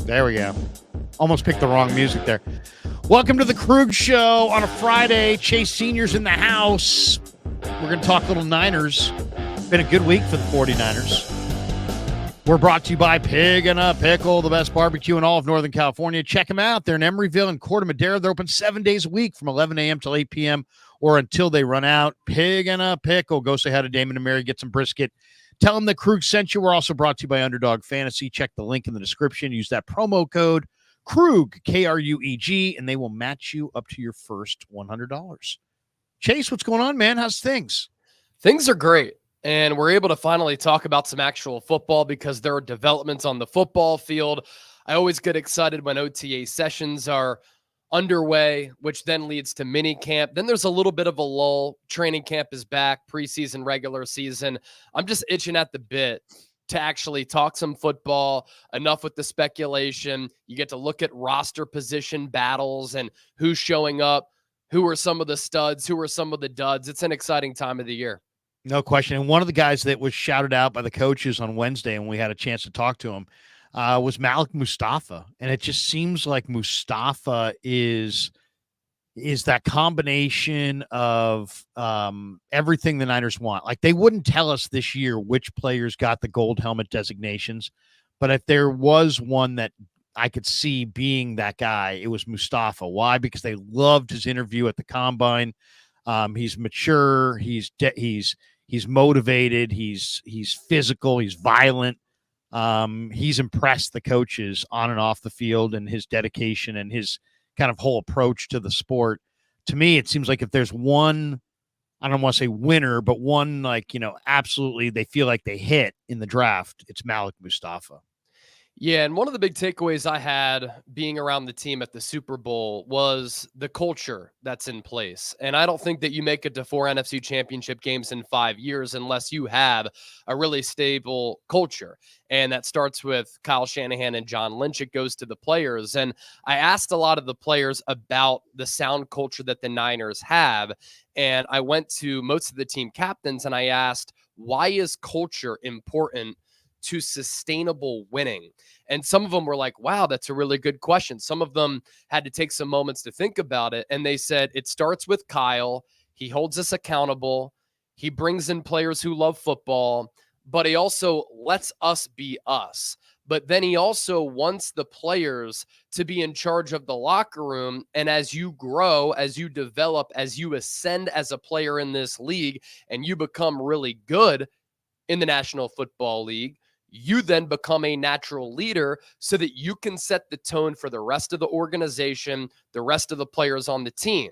There we go. Almost picked the wrong music there. Welcome to the Krug Show on a Friday. Chase Sr.'s in the house. We're going to talk little Niners. Been a good week for the 49ers. We're brought to you by Pig and a Pickle, the best barbecue in all of Northern California. Check them out. They're in Emeryville and Corte Madera. They're open 7 days a week from 11 a.m. till 8 p.m. or until they run out. Pig and a Pickle. Go say hi to Damon and Mary. Get some brisket. Tell them that Krug sent you. We're also brought to you by Underdog Fantasy. Check the link in the description. Use that promo code Krug, K-R-U-E-G, and they will match you up to your first $100. Chase, what's going on, man? How's things? Things are great. And we're able to finally talk about some actual football because there are developments on the football field. I always get excited when OTA sessions are underway, which then leads to mini camp. Then there's a little bit of a lull. Training camp is back, preseason, regular season. I'm just itching at the bit to actually talk some football. Enough with the speculation. You get to look at roster position battles and who's showing up, who are some of the studs, who are some of the duds. It's an exciting time of the year. No question. And one of the guys that was shouted out by the coaches on Wednesday, and we had a chance to talk to him, was Malik Mustafa. And it just seems like Mustafa is that combination of everything the Niners want. Like, they wouldn't tell us this year which players got the gold helmet designations, but if there was one that I could see being that guy, it was Mustapha. Why? Because they loved his interview at the Combine. He's mature. He's motivated. He's physical. He's violent. He's impressed the coaches on and off the field, and his dedication and his kind of whole approach to the sport. To me, it seems like if there's one, I don't want to say winner, but one, like, absolutely they feel like they hit in the draft, it's Malik Mustafa. Yeah, and one of the big takeaways I had being around the team at the Super Bowl was the culture that's in place. And I don't think that you make it to 4 NFC championship games in 5 years unless you have a really stable culture. And that starts with Kyle Shanahan and John Lynch. It goes to the players. And I asked a lot of the players about the sound culture that the Niners have. And I went to most of the team captains and I asked, why is culture important to sustainable winning? And some of them were like, wow, that's a really good question. Some of them had to take some moments to think about it. And they said, it starts with Kyle. He holds us accountable. He brings in players who love football, but he also lets us be us. But then he also wants the players to be in charge of the locker room. And as you grow, as you develop, as you ascend as a player in this league, and you become really good in the National Football League, you then become a natural leader so that you can set the tone for the rest of the organization, the rest of the players on the team.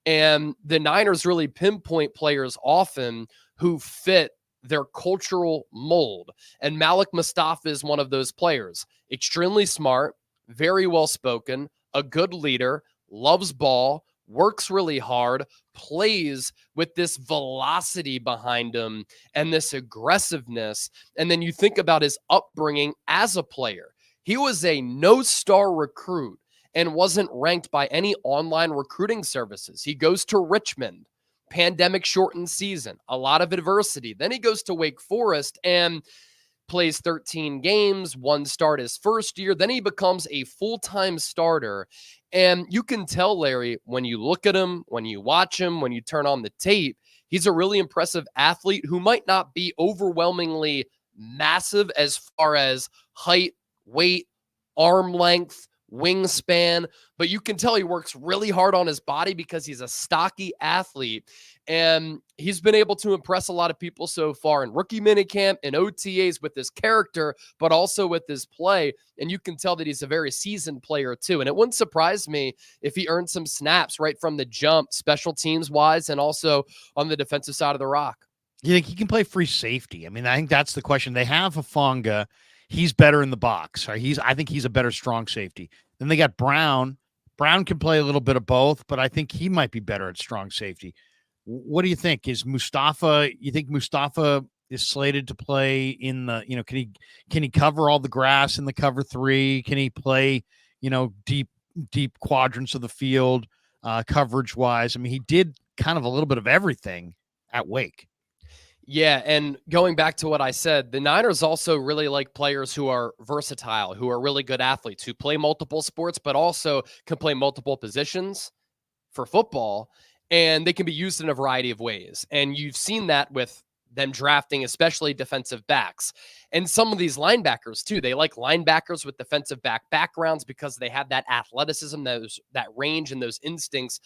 And the Niners really pinpoint players often who fit their cultural mold. And Malik Mustafa is one of those players. Extremely smart, very well-spoken, a good leader, loves ball, works really hard, plays with this velocity behind him and this aggressiveness. And then you think about his upbringing as a player. He was a no-star recruit and wasn't ranked by any online recruiting services. He goes to Richmond, pandemic-shortened season, a lot of adversity. Then he goes to Wake Forest and plays 13 games, 1 start his first year. Then he becomes a full-time starter. And you can tell, Larry, when you look at him, when you watch him, when you turn on the tape, he's a really impressive athlete who might not be overwhelmingly massive as far as height, weight, arm length, wingspan, but you can tell he works really hard on his body because he's a stocky athlete. And he's been able to impress a lot of people so far in rookie minicamp and OTAs with his character, but also with his play. And you can tell that he's a very seasoned player too. And it wouldn't surprise me if he earned some snaps right from the jump, special teams wise, and also on the defensive side of the rock. You think he can play free safety? I mean, I think that's the question. They have Hufanga. He's better in the box. Right? I think he's a better strong safety. Then they got Brown. Brown can play a little bit of both, but I think he might be better at strong safety. What do you think? Is Mustafa, you think Mustafa is slated to play in the, can he cover all the grass in the cover 3? Can he play, deep quadrants of the field, coverage wise? I mean, he did kind of a little bit of everything at Wake. Yeah, and going back to what I said, the Niners also really like players who are versatile, who are really good athletes, who play multiple sports, but also can play multiple positions for football, and they can be used in a variety of ways. And you've seen that with them drafting, especially defensive backs. And some of these linebackers, too. They like linebackers with defensive back backgrounds because they have that athleticism, that range, and those instincts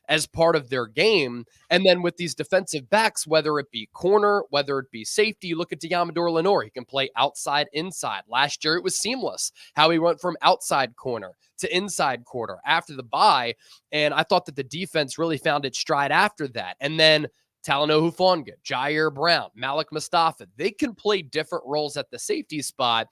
as part of their game. And then with these defensive backs, whether it be corner, whether it be safety, you look at Deommodore Lenoir, he can play outside, inside. Last year, it was seamless how he went from outside corner to inside corner after the bye. And I thought that the defense really found its stride after that. And then Talanoa Hufanga, Ji'Ayir Brown, Malik Mustafa, they can play different roles at the safety spot.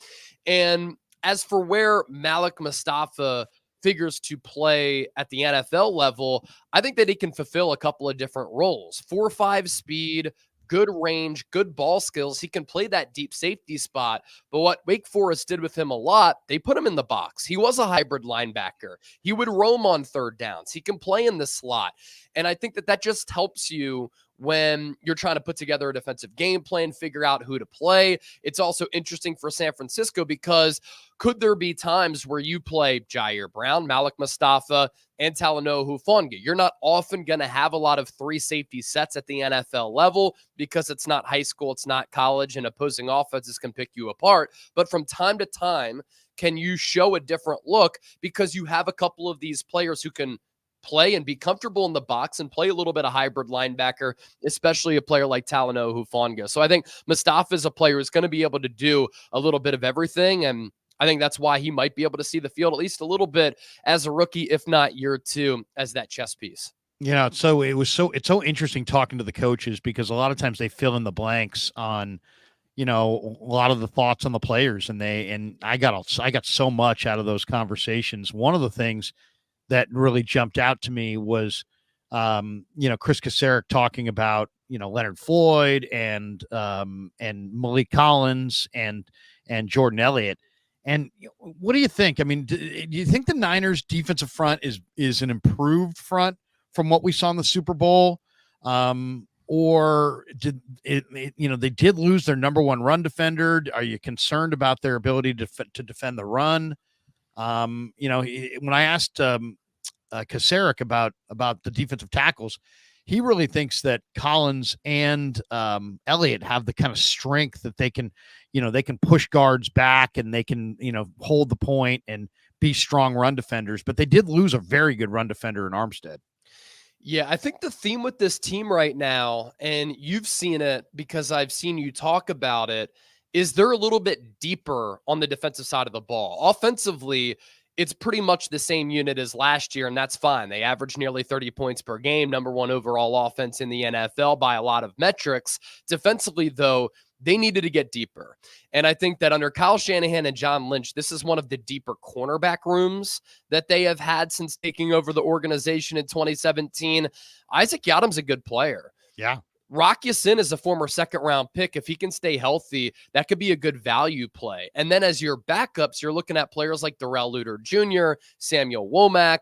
And as for where Malik Mustafa figures to play at the NFL level, I think that he can fulfill a couple of different roles. 4.5 speed, good range, good ball skills. He can play that deep safety spot. But what Wake Forest did with him a lot, they put him in the box. He was a hybrid linebacker. He would roam on third downs. He can play in the slot. And I think that that just helps you when you're trying to put together a defensive game plan, figure out who to play. It's also interesting for San Francisco because could there be times where you play Ji'Ayir Brown, Malik Mustafa, and Talanoa Hufanga? You're not often going to have a lot of 3 safety sets at the NFL level because it's not high school, it's not college, and opposing offenses can pick you apart. But from time to time, can you show a different look because you have a couple of these players who can play and be comfortable in the box and play a little bit of hybrid linebacker, especially a player like Talanoa Hufanga. So I think Mustafa is a player who's going to be able to do a little bit of everything. And I think that's why he might be able to see the field at least a little bit as a rookie, if not year 2, as that chess piece. It's so interesting talking to the coaches because a lot of times they fill in the blanks on, a lot of the thoughts on the players, and I got so much out of those conversations. One of the things that really jumped out to me was, Chris Kacerek talking about, Leonard Floyd and Malik Collins and Jordan Elliott. And what do you think? I mean, do you think the Niners defensive front is an improved front from what we saw in the Super Bowl? Or did it, they did lose their number 1 run defender. Are you concerned about their ability to defend the run? When I asked Kacerek about the defensive tackles, he really thinks that Collins and Elliott have the kind of strength that they can push guards back and they can, hold the point and be strong run defenders. But they did lose a very good run defender in Armstead. Yeah, I think the theme with this team right now, and you've seen it because I've seen you talk about it, is they're a little bit deeper on the defensive side of the ball. Offensively, it's pretty much the same unit as last year, and that's fine. They average nearly 30 points per game, number 1 overall offense in the NFL by a lot of metrics. Defensively, though, they needed to get deeper. And I think that under Kyle Shanahan and John Lynch, this is one of the deeper cornerback rooms that they have had since taking over the organization in 2017. Isaac Yiadom's a good player. Yeah. Rock Ya-Sin is a former 2nd-round pick. If he can stay healthy, that could be a good value play. And then as your backups, you're looking at players like Darrell Luter Jr., Samuel Womack.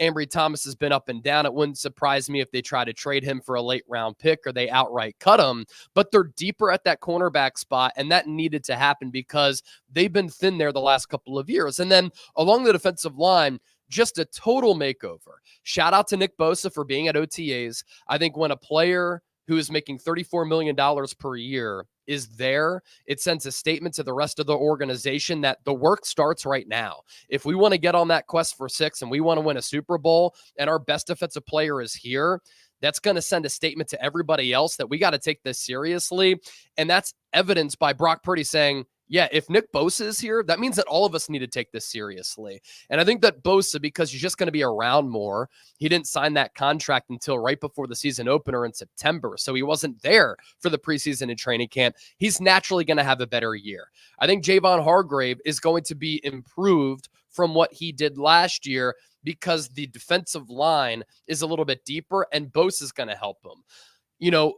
Ambry Thomas has been up and down. It wouldn't surprise me if they try to trade him for a late-round pick or they outright cut him. But they're deeper at that cornerback spot, and that needed to happen because they've been thin there the last couple of years. And then along the defensive line, just a total makeover. Shout out to Nick Bosa for being at OTAs. I think when a player who is making $34 million per year is there, it sends a statement to the rest of the organization that the work starts right now. If we want to get on that quest for 6 and we want to win a Super Bowl and our best defensive player is here, that's going to send a statement to everybody else that we got to take this seriously. And that's evidenced by Brock Purdy saying, yeah, if Nick Bosa is here, that means that all of us need to take this seriously. And I think that Bosa, because he's just going to be around more, he didn't sign that contract until right before the season opener in September. So he wasn't there for the preseason and training camp. He's naturally going to have a better year. I think Javon Hargrave is going to be improved from what he did last year because the defensive line is a little bit deeper and Bosa is going to help him.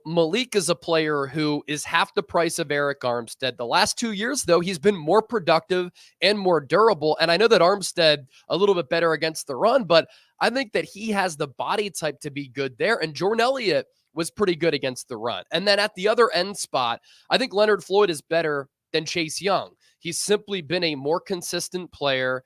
Malik is a player who is half the price of Eric Armstead. The last 2 years, though, he's been more productive and more durable. And I know that Armstead a little bit better against the run, but I think that he has the body type to be good there. And Jordan Elliott was pretty good against the run. And then at the other end spot, I think Leonard Floyd is better than Chase Young. He's simply been a more consistent player.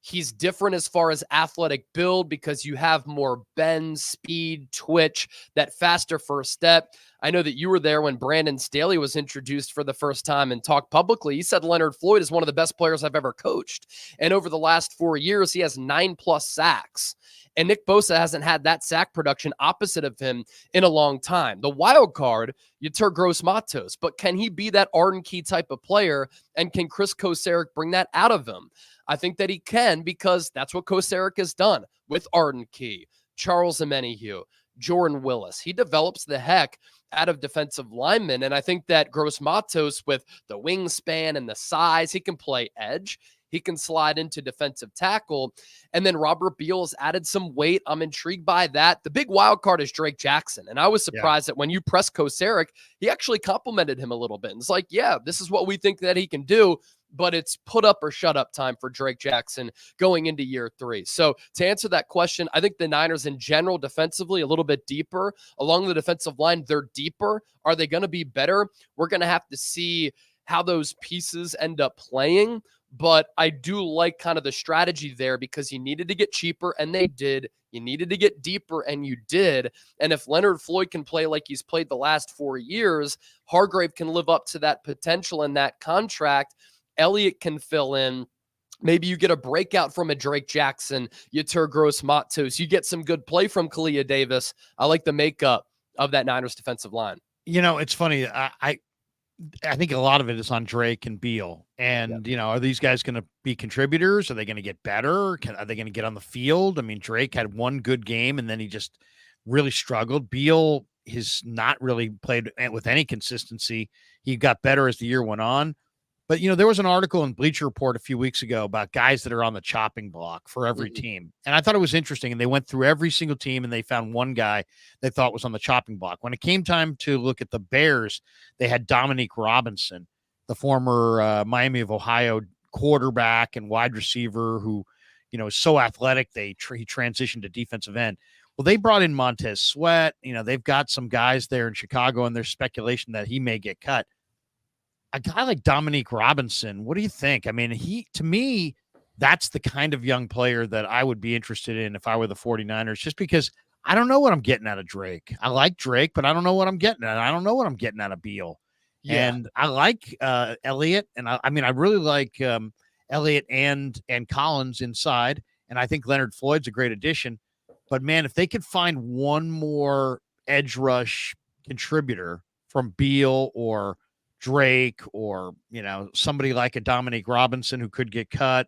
He's different as far as athletic build because you have more bend, speed, twitch, that faster first step. I know that you were there when Brandon Staley was introduced for the first time and talked publicly. He said Leonard Floyd is one of the best players I've ever coached. And over the last 4 years, he has 9+ sacks. And Nick Bosa hasn't had that sack production opposite of him in a long time. The wild card, Yetur Gross-Matos. But can he be that Arden Key type of player? And can Chris Kocurek bring that out of him? I think that he can, because that's what Kocurek has done with Arden Key, Charles Omenihu, Jordan Willis. He develops the heck out of defensive linemen. And I think that Gross-Matos, with the wingspan and the size, he can play edge. He can slide into defensive tackle. And then Robert Beal has added some weight. I'm intrigued by that. The big wild card is Drake Jackson. And I was surprised that when you press Kocurek, he actually complimented him a little bit. And it's like, yeah, this is what we think that he can do. But it's put up or shut up time for Drake Jackson going into year 3. So to answer that question, I think the Niners in general defensively a little bit deeper. Along the defensive line, they're deeper. Are they going to be better? We're going to have to see how those pieces end up playing. But I do like kind of the strategy there, because you needed to get cheaper, and they did. You needed to get deeper, and you did. And if Leonard Floyd can play like he's played the last 4 years, Hargrave can live up to that potential in that contract. Elliott can fill in. Maybe you get a breakout from a Drake Jackson, Yetur Gross-Matos. You get some good play from Kalia Davis. I like the makeup of that Niners defensive line. You know, it's funny. I think a lot of it is on Drake and Beal. And, you know, are these guys going to be contributors? Are they going to get better? Are they going to get on the field? I mean, Drake had one good game and then he just really struggled. Beal has not really played with any consistency. He got better as the year went on. But, you know, there was an article in Bleacher Report a few weeks ago about guys that are on the chopping block for every team. And I thought it was interesting. And they went through every single team and they found one guy they thought was on the chopping block. When it came time to look at the Bears, they had Dominique Robinson, the former Miami of Ohio quarterback and wide receiver who, you know, is so athletic. He transitioned to defensive end. Well, they brought in Montez Sweat. You know, they've got some guys there in Chicago, and there's speculation that he may get cut. A guy like Dominique Robinson, what do you think? I mean, to me, that's the kind of young player that I would be interested in if I were the 49ers, just because I don't know what I'm getting out of Drake. I like Drake, but I don't know what I'm getting at. I don't know what I'm getting out of Beal. Yeah. And I like Elliott. And I mean, I really like Elliott and Collins inside. And I think Leonard Floyd's a great addition. But, man, if they could find one more edge rush contributor from Beal or Drake, or, you know, somebody like a Dominique Robinson who could get cut.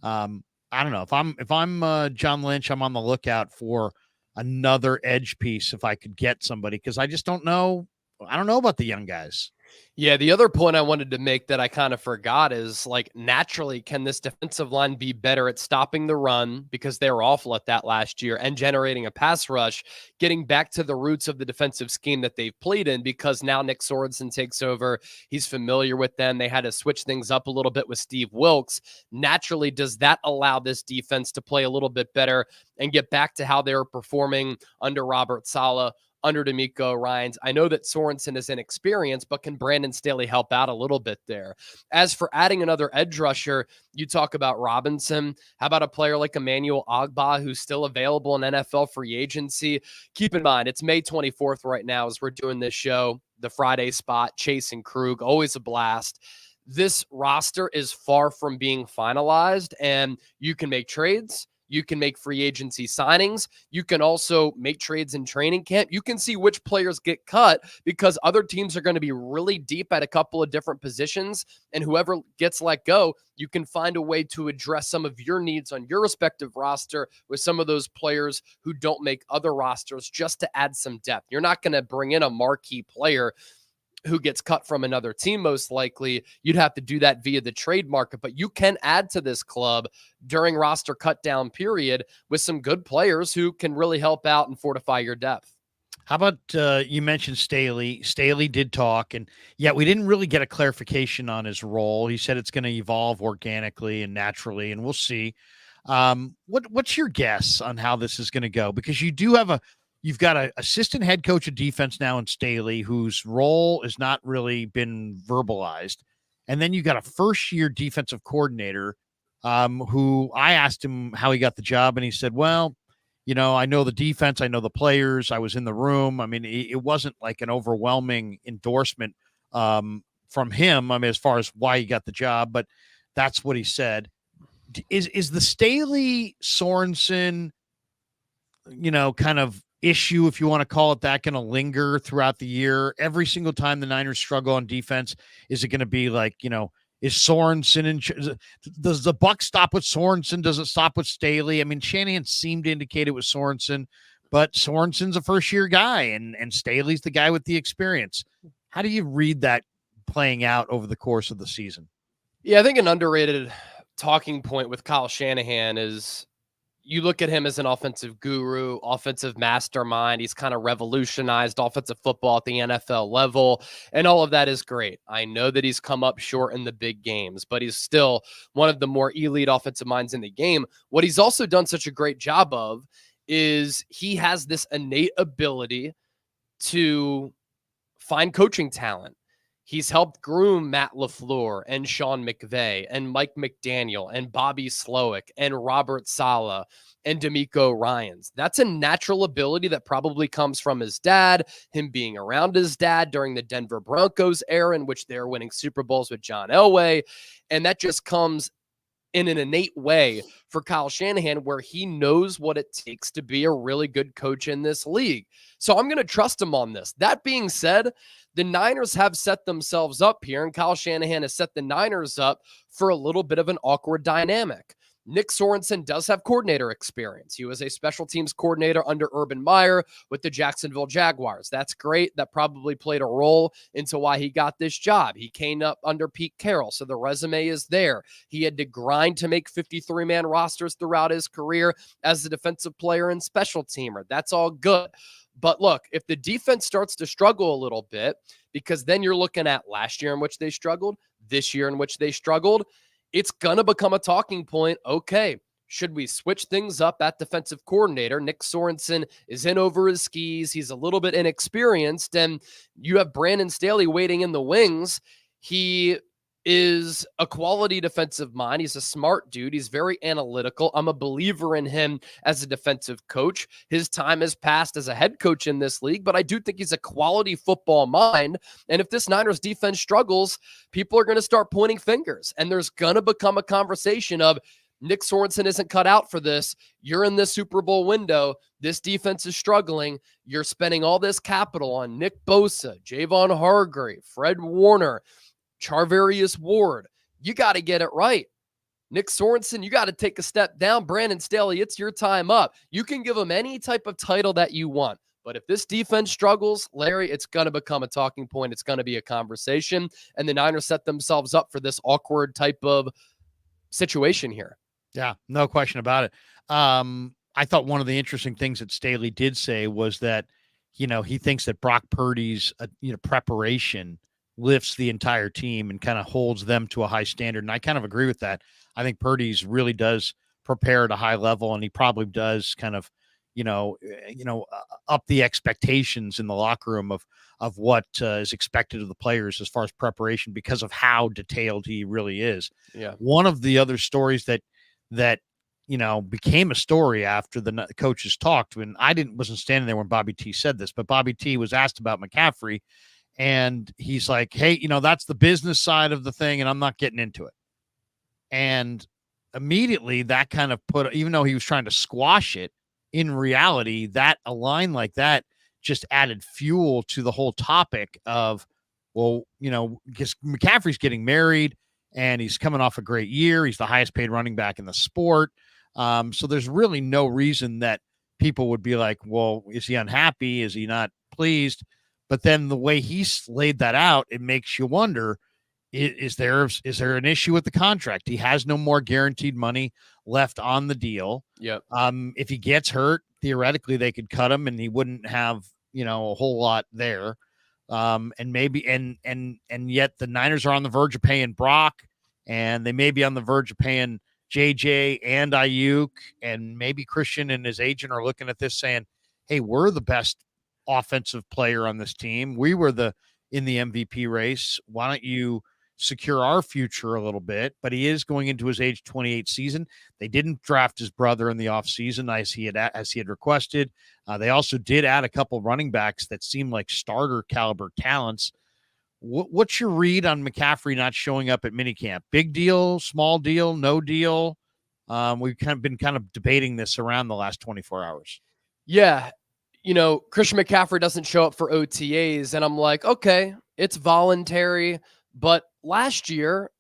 I don't know. If I'm John Lynch, I'm on the lookout for another edge piece if I could get somebody, because I just don't know. I don't know about the young guys. Yeah, the other point I wanted to make that I kind of forgot is, like, naturally, can this defensive line be better at stopping the run, because they were awful at that last year, and generating a pass rush, getting back to the roots of the defensive scheme that they've played in, because now Nick Sorensen takes over. He's familiar with them. They had to switch things up a little bit with Steve Wilks. Naturally, does that allow this defense to play a little bit better and get back to how they were performing under Robert Saleh, under D'Amico Ryans? I know that Sorensen is inexperienced, but can Brandon Staley help out a little bit there? As for adding another edge rusher, you talk about Robinson. How about a player like Emmanuel Ogbah, who's still available in NFL free agency? Keep in mind, it's May 24th right now as we're doing this show, the Friday spot, Chase and Krug, always a blast. This roster is far from being finalized, and you can make trades. You can make free agency signings. You can also make trades in training camp. You can see which players get cut, because other teams are going to be really deep at a couple of different positions. And whoever gets let go, you can find a way to address some of your needs on your respective roster with some of those players who don't make other rosters, just to add some depth. You're not going to bring in a marquee player who gets cut from another team. Most likely you'd have to do that via the trade market, but you can add to this club during roster cut down period with some good players who can really help out and fortify your depth. How about you mentioned Staley? Staley did talk, and yet we didn't really get a clarification on his role. He said it's going to evolve organically and naturally, and we'll see. What's your guess on how this is going to go? Because you do have you've got an assistant head coach of defense now in Staley, whose role has not really been verbalized. And then you got a first-year defensive coordinator who I asked him how he got the job, and he said, well, I know the defense, I know the players, I was in the room. I mean, it wasn't like an overwhelming endorsement from him, I mean, as far as why he got the job, but that's what he said. Is the Staley Sorensen, kind of issue, if you want to call it that, going to linger throughout the year? Every single time the Niners struggle on defense, is it going to be like, is Sorensen does the buck stop with Sorensen? Does it stop with Staley? I mean, Shanahan seemed to indicate it was Sorensen, but Sorensen's a first-year guy, and Staley's the guy with the experience. How do you read that playing out over the course of the season? Yeah, I think an underrated talking point with Kyle Shanahan is you look at him as an offensive guru, offensive mastermind. He's kind of revolutionized offensive football at the NFL level, and all of that is great. I know that he's come up short in the big games, but he's still one of the more elite offensive minds in the game. What he's also done such a great job of is he has this innate ability to find coaching talent. He's helped groom Matt LaFleur and Sean McVay and Mike McDaniel and Bobby Slowick and Robert Saleh and D'Amico Ryans. That's a natural ability that probably comes from his dad, him being around his dad during the Denver Broncos era in which they're winning Super Bowls with John Elway. And that just comes in an innate way for Kyle Shanahan, where he knows what it takes to be a really good coach in this league. So I'm going to trust him on this. That being said, the Niners have set themselves up here, and Kyle Shanahan has set the Niners up for a little bit of an awkward dynamic. Nick Sorensen does have coordinator experience. He was a special teams coordinator under Urban Meyer with the Jacksonville Jaguars. That's great. That probably played a role into why he got this job. He came up under Pete Carroll, so the resume is there. He had to grind to make 53-man rosters throughout his career as a defensive player and special teamer. That's all good. But look, if the defense starts to struggle a little bit, because then you're looking at last year in which they struggled, this year in which they struggled, it's going to become a talking point. Okay, should we switch things up at defensive coordinator? Nick Sorensen is in over his skis. He's a little bit inexperienced, and you have Brandon Staley waiting in the wings. He is a quality defensive mind. He's a smart dude. He's very analytical. I'm a believer in him as a defensive coach. His time has passed as a head coach in this league, but I do think he's a quality football mind. And if this Niners defense struggles, people are going to start pointing fingers, and there's going to become a conversation of Nick Sorensen isn't cut out for this. You're in this Super Bowl window. This defense is struggling. You're spending all this capital on Nick Bosa, Javon Hargrave, Fred Warner, Charvarius Ward. You got to get it right. Nick Sorensen, you got to take a step down. Brandon Staley, it's your time up. You can give him any type of title that you want. But if this defense struggles, Larry, it's going to become a talking point. It's going to be a conversation. And the Niners set themselves up for this awkward type of situation here. Yeah, no question about it. I thought one of the interesting things that Staley did say was that, he thinks that Brock Purdy's, preparation lifts the entire team and kind of holds them to a high standard. And I kind of agree with that. I think Purdy's really does prepare at a high level, and he probably does kind of, up the expectations in the locker room of what is expected of the players as far as preparation because of how detailed he really is. Yeah. One of the other stories that became a story after the coaches talked, when wasn't standing there when Bobby T said this, but Bobby T was asked about McCaffrey, and he's like, hey, that's the business side of the thing, and I'm not getting into it. And immediately that kind of even though he was trying to squash it, in reality, that a line like that just added fuel to the whole topic of, well, because McCaffrey's getting married and he's coming off a great year. He's the highest paid running back in the sport. So there's really no reason that people would be like, well, is he unhappy? Is he not pleased? But then the way he laid that out, it makes you wonder, is there an issue with the contract? He has no more guaranteed money left on the deal. Yep. If he gets hurt, theoretically they could cut him and he wouldn't have, a whole lot there. And maybe, and yet the Niners are on the verge of paying Brock, and they may be on the verge of paying JJ and Ayuk, and maybe Christian and his agent are looking at this saying, hey, we're the best offensive player on this team. We were in the MVP race. Why don't you secure our future a little bit? But he is going into his age 28 season. They didn't draft his brother in the offseason as he had requested. They also did add a couple running backs that seem like starter caliber talents. What's your read on McCaffrey not showing up at minicamp? Big deal, small deal, no deal? We've been debating this around the last 24 hours. Yeah. Christian McCaffrey doesn't show up for OTAs, and I'm like, okay, it's voluntary. But last year,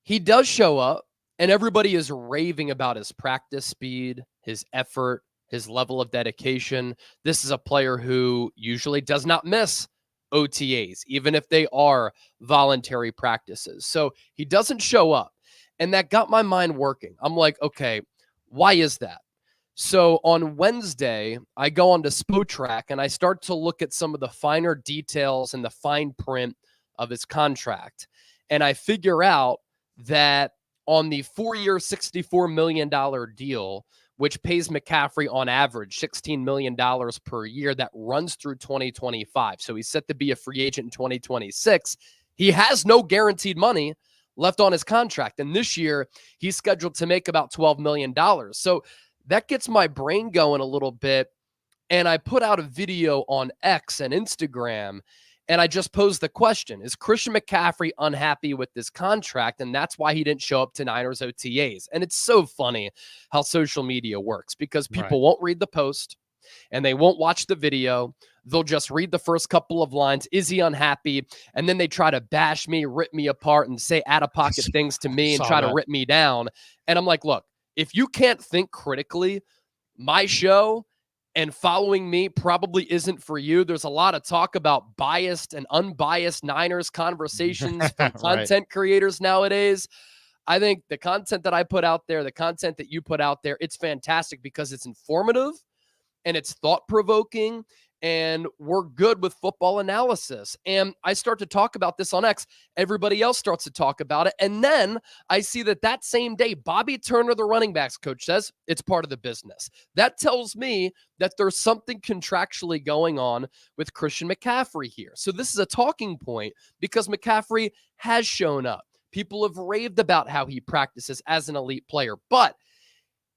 he does show up, and everybody is raving about his practice speed, his effort, his level of dedication. This is a player who usually does not miss OTAs, even if they are voluntary practices. So he doesn't show up. And that got my mind working. I'm like, okay, why is that? So on Wednesday, I go on to Spotrac and I start to look at some of the finer details and the fine print of his contract. And I figure out that on the 4-year, $64 million deal, which pays McCaffrey on average $16 million per year, that runs through 2025. So he's set to be a free agent in 2026. He has no guaranteed money left on his contract. And this year, he's scheduled to make about $12 million. So that gets my brain going a little bit. And I put out a video on X and Instagram, and I just posed the question, is Christian McCaffrey unhappy with this contract? And that's why he didn't show up to Niners OTAs. And it's so funny how social media works, because people won't read the post and they won't watch the video. They'll just read the first couple of lines. Is he unhappy? And then they try to bash me, rip me apart, and say out-of-pocket things to me and try to rip me down. And I'm like, look, if you can't think critically, my show and following me probably isn't for you. There's a lot of talk about biased and unbiased Niners conversations from content creators nowadays. I think the content that I put out there, the content that you put out there, it's fantastic because it's informative and it's thought-provoking, and we're good with football analysis. And I start to talk about this on X. Everybody else starts to talk about it. And then I see that same day, Bobby Turner, the running backs coach, says it's part of the business. That tells me that there's something contractually going on with Christian McCaffrey here. So this is a talking point because McCaffrey has shown up. People have raved about how he practices as an elite player, but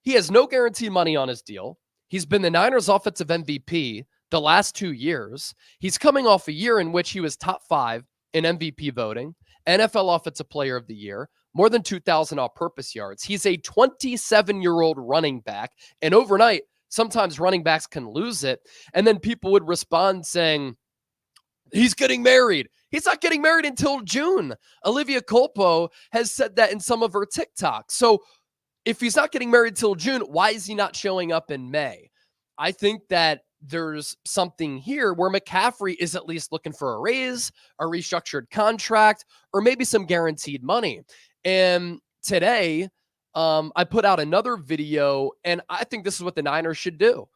he has no guaranteed money on his deal. He's been the Niners offensive MVP the last 2 years. He's coming off a year in which he was top 5 in MVP voting, NFL Offensive Player of the Year, more than 2,000 all-purpose yards. He's a 27-year-old running back, and overnight, sometimes running backs can lose it, and then people would respond saying, he's getting married. He's not getting married until June. Olivia Culpo has said that in some of her TikToks. So if he's not getting married till June, why is he not showing up in May? I think that there's something here where McCaffrey is at least looking for a raise, a restructured contract, or maybe some guaranteed money. And today, I put out another video, and I think this is what the Niners should do.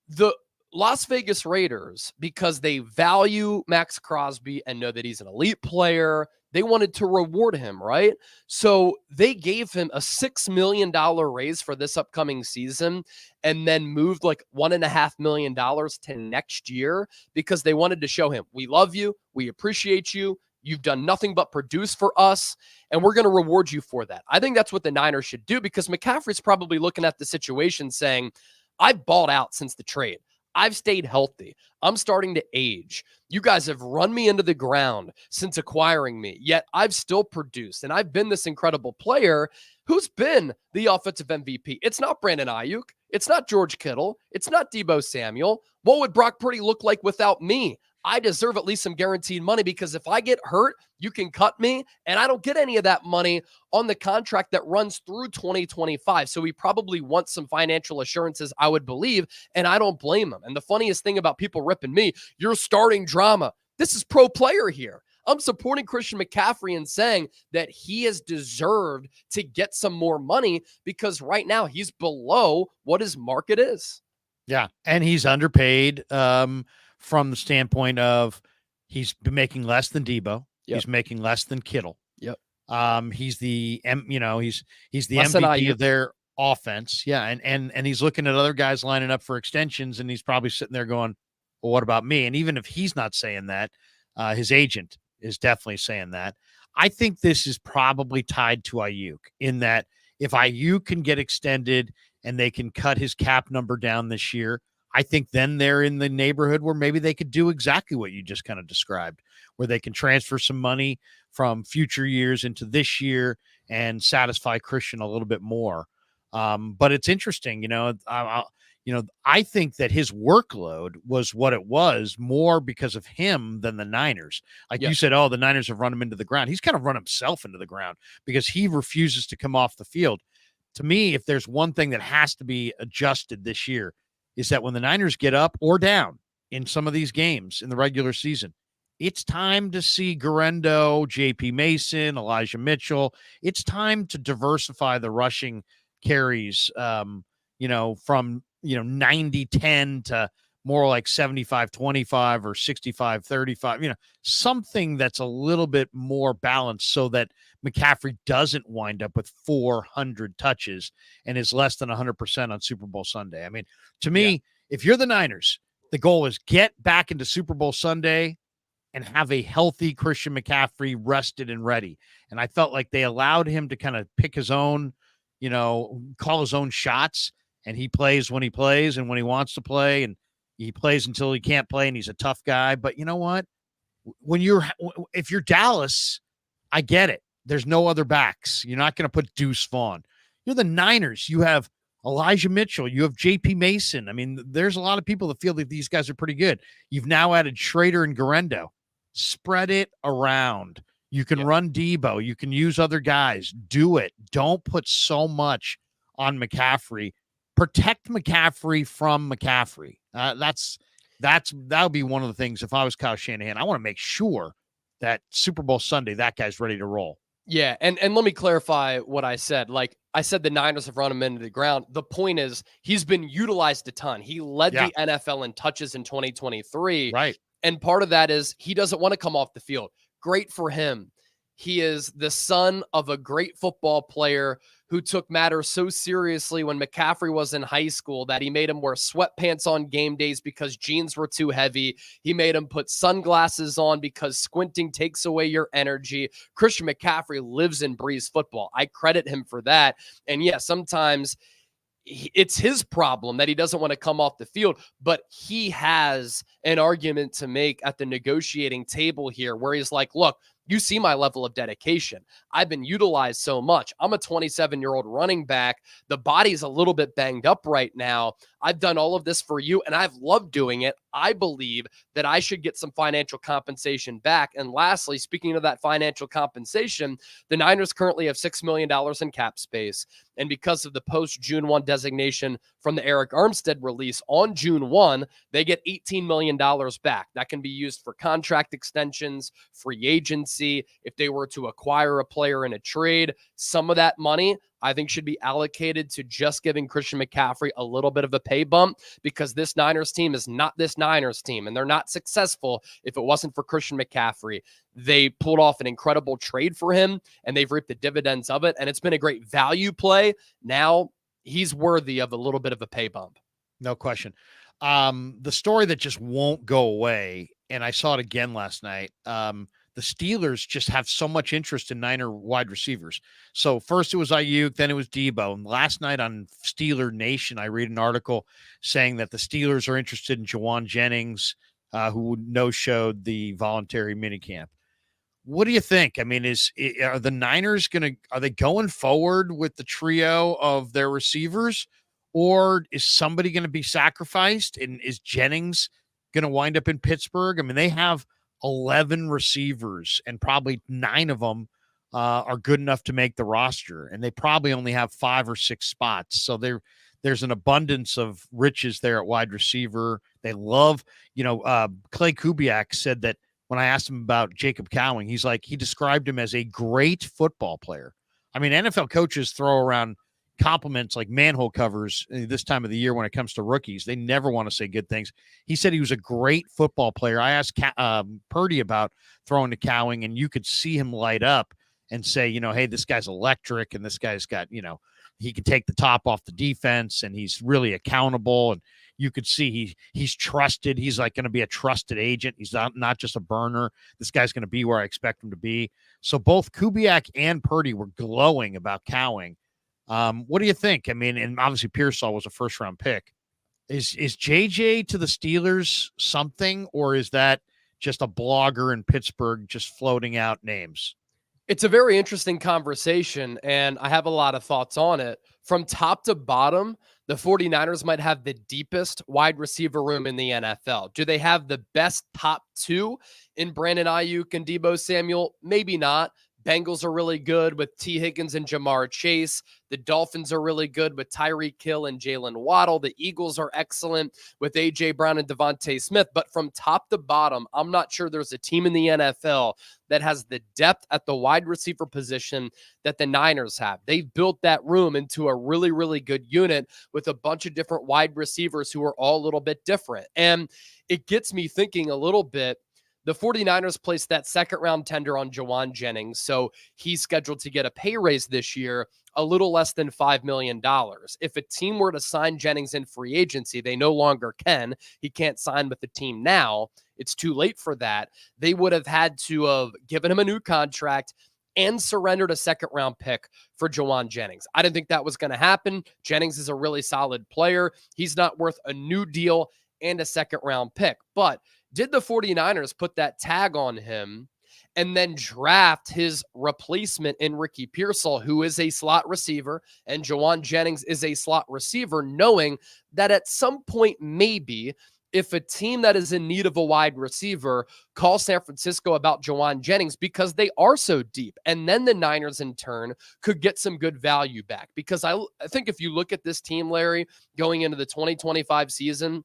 The Las Vegas Raiders, because they value Max Crosby and know that he's an elite player, they wanted to reward him, right? So they gave him a $6 million raise for this upcoming season and then moved like $1.5 million to next year because they wanted to show him, we love you, we appreciate you, you've done nothing but produce for us, and we're going to reward you for that. I think that's what the Niners should do because McCaffrey's probably looking at the situation saying, I've balled out since the trade. I've stayed healthy. I'm starting to age. You guys have run me into the ground since acquiring me, yet I've still produced, and I've been this incredible player who's been the offensive MVP. It's not Brandon Ayuk. It's not George Kittle. It's not Deebo Samuel. What would Brock Purdy look like without me? I deserve at least some guaranteed money because if I get hurt, you can cut me, and I don't get any of that money on the contract that runs through 2025. So we probably want some financial assurances, I would believe, and I don't blame him. And the funniest thing about people ripping me, you're starting drama. This is pro player here. I'm supporting Christian McCaffrey and saying that he has deserved to get some more money because right now he's below what his market is. Yeah, and he's underpaid from the standpoint of he's been making less than Deebo. Yep. He's making less than Kittle. Yep. He's the he's the MVP of their offense. Yeah. And he's looking at other guys lining up for extensions, and he's probably sitting there going, well, what about me? And even if he's not saying that, his agent is definitely saying that. I think this is probably tied to Ayuk, in that if Ayuk can get extended and they can cut his cap number down this year, I think then they're in the neighborhood where maybe they could do exactly what you just kind of described, where they can transfer some money from future years into this year and satisfy Christian a little bit more. But it's interesting, I think that his workload was what it was more because of him than the Niners. Like you said, the Niners have run him into the ground. He's kind of run himself into the ground because he refuses to come off the field. To me, if there's one thing that has to be adjusted this year, is that when the Niners get up or down in some of these games in the regular season, it's time to see Garendo, J.P. Mason, Elijah Mitchell. It's time to diversify the rushing carries, from 90-10 to more like 75-25 or 65-35, something that's a little bit more balanced so that McCaffrey doesn't wind up with 400 touches and is less than 100% on Super Bowl Sunday. I mean, to me, if you're the Niners, the goal is get back into Super Bowl Sunday and have a healthy Christian McCaffrey rested and ready. And I felt like they allowed him to kind of pick his own, call his own shots. And he plays when he plays and when he wants to play, and he plays until he can't play, and he's a tough guy. But you know what? If you're Dallas, I get it. There's no other backs. You're not going to put Deuce Vaughn. You're the Niners. You have Elijah Mitchell. You have J.P. Mason. I mean, there's a lot of people that feel that these guys are pretty good. You've now added Schrader and Garendo. Spread it around. You can run Debo. You can use other guys. Do it. Don't put so much on McCaffrey. Protect McCaffrey from McCaffrey. That'll be one of the things. If I was Kyle Shanahan, I want to make sure that Super Bowl Sunday, that guy's ready to roll. Yeah, and let me clarify what I said. Like I said, the Niners have run him into the ground. The point is he's been utilized a ton. He led the NFL in touches in 2023. Right. And part of that is he doesn't want to come off the field. Great for him. He is the son of a great football player who took matters so seriously when McCaffrey was in high school that he made him wear sweatpants on game days because jeans were too heavy. He made him put sunglasses on because squinting takes away your energy. Christian McCaffrey lives and breathes football. I credit him for that. And yeah, sometimes it's his problem that he doesn't want to come off the field, but he has an argument to make at the negotiating table here where he's like, look, you see my level of dedication. I've been utilized so much. I'm a 27-year-old running back. The body's a little bit banged up right now. I've done all of this for you, and I've loved doing it. I believe that I should get some financial compensation back. And lastly, speaking of that financial compensation, the Niners currently have $6 million in cap space. And because of the post-June 1 designation from the Eric Armstead release on June 1, they get $18 million back. That can be used for contract extensions, free agency. If they were to acquire a player in a trade, some of that money I think should be allocated to just giving Christian McCaffrey a little bit of a pay bump, because this Niners team is not this Niners team, and they're not successful if it wasn't for Christian McCaffrey. They pulled off an incredible trade for him, and they've reaped the dividends of it, and it's been a great value play. Now he's worthy of a little bit of a pay bump. No question. The story that just won't go away, and I saw it again last night, the Steelers just have so much interest in Niner wide receivers. So first it was Ayuk, then it was Debo. And last night on Steeler Nation, I read an article saying that the Steelers are interested in Jawan Jennings, who no-showed the voluntary minicamp. What do you think? I mean, are the Niners are they going forward with the trio of their receivers, or is somebody going to be sacrificed? And is Jennings going to wind up in Pittsburgh? I mean, they have 11 receivers, and probably 9 of them are good enough to make the roster, and they probably only have 5 or 6 spots. So there's an abundance of riches there at wide receiver. They love, Clay Kubiak said that when I asked him about Jacob Cowing, he's like, he described him as a great football player. I mean, NFL coaches throw around compliments like manhole covers this time of the year when it comes to rookies. They never want to say good things. He said he was a great football player. I asked Purdy about throwing to Cowing, and you could see him light up and say, hey, this guy's electric, and this guy's got, he can take the top off the defense, and he's really accountable. And you could see he's trusted. He's like going to be a trusted agent. He's not just a burner. This guy's going to be where I expect him to be. So both Kubiak and Purdy were glowing about Cowing. What do you think? I mean, and obviously Pearsall was a first-round pick. Is JJ to the Steelers something, or is that just a blogger in Pittsburgh just floating out names? It's a very interesting conversation, and I have a lot of thoughts on it. From top to bottom, the 49ers might have the deepest wide receiver room in the NFL. Do they have the best top two in Brandon Ayuk and Deebo Samuel? Maybe not. Bengals are really good with T. Higgins and Jamar Chase. The Dolphins are really good with Tyreek Hill and Jalen Waddle. The Eagles are excellent with A.J. Brown and Devontae Smith. But from top to bottom, I'm not sure there's a team in the NFL that has the depth at the wide receiver position that the Niners have. They've built that room into a really, really good unit with a bunch of different wide receivers who are all a little bit different. And it gets me thinking a little bit. The 49ers placed that second-round tender on Jauan Jennings, so he's scheduled to get a pay raise this year, a little less than $5 million. If a team were to sign Jennings in free agency, they no longer can. He can't sign with the team now. It's too late for that. They would have had to have given him a new contract and surrendered a second-round pick for Jauan Jennings. I didn't think that was going to happen. Jennings is a really solid player. He's not worth a new deal and a second-round pick, but did the 49ers put that tag on him and then draft his replacement in Ricky Pearsall, who is a slot receiver, and Jauan Jennings is a slot receiver, knowing that at some point, maybe, if a team that is in need of a wide receiver calls San Francisco about Jauan Jennings because they are so deep, and then the Niners in turn could get some good value back. Because I think if you look at this team, Larry, going into the 2025 season,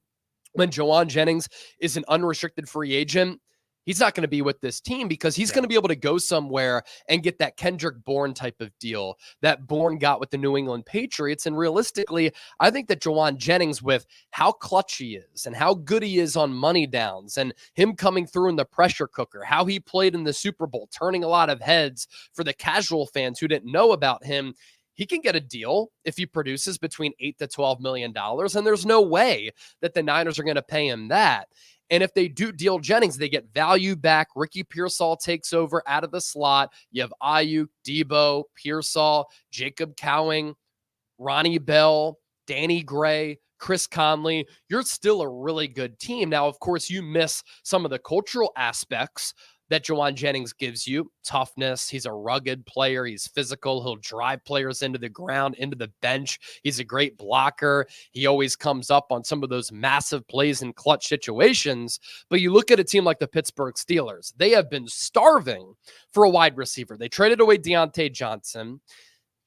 when Jauan Jennings is an unrestricted free agent, he's not going to be with this team because he's going to be able to go somewhere and get that Kendrick Bourne type of deal that Bourne got with the New England Patriots. And realistically, I think that Jauan Jennings, with how clutch he is and how good he is on money downs and him coming through in the pressure cooker, how he played in the Super Bowl, turning a lot of heads for the casual fans who didn't know about him, he can get a deal if he produces between $8 to $12 million. And there's no way that the Niners are going to pay him that. And if they do deal Jennings, they get value back. Ricky Pearsall takes over out of the slot. You have Ayuk, Deebo, Pearsall, Jacob Cowing, Ronnie Bell, Danny Gray, Chris Conley. You're still a really good team. Now, of course, you miss some of the cultural aspects that Jauan Jennings gives you. Toughness. He's a rugged player. He's physical. He'll drive players into the ground, into the bench. He's a great blocker. He always comes up on some of those massive plays in clutch situations. But you look at a team like the Pittsburgh Steelers. They have been starving for a wide receiver. They traded away Deontay Johnson.